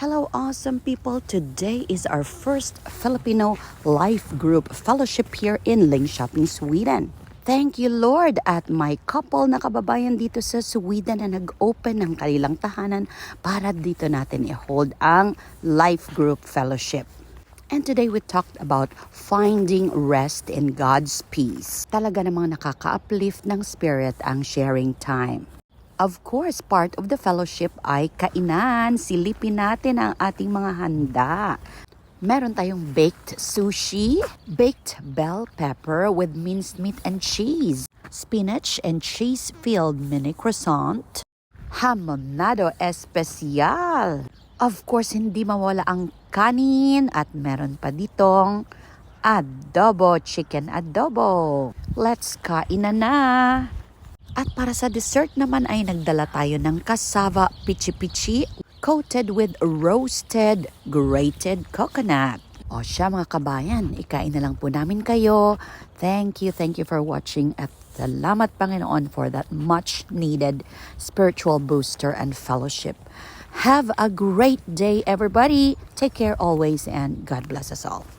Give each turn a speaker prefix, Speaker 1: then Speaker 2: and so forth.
Speaker 1: Hello, awesome people. Today is our first Filipino Life Group Fellowship here in Linköping, Sweden. Thank you, Lord, at may couple na kababayan dito sa Sweden na nag-open ng kanilang tahanan para dito natin i-hold ang Life Group Fellowship. And today we talked about finding rest in God's peace. Talaga namang nakaka-uplift ng spirit ang sharing time. Of course, part of the fellowship ay kainan. Silipin natin ang ating mga handa. Meron tayong baked sushi, baked bell pepper with minced meat and cheese, spinach and cheese-filled mini croissant, hamonado especial. Of course, hindi mawala ang kanin at meron pa ditong adobo, chicken adobo. Let's kain na! At para sa dessert naman ay nagdala tayo ng cassava pichi-pichi coated with roasted grated coconut. O siya mga kabayan, ikain na lang po namin kayo. Thank you for watching at salamat Panginoon for that much needed spiritual booster and fellowship. Have a great day everybody. Take care always and God bless us all.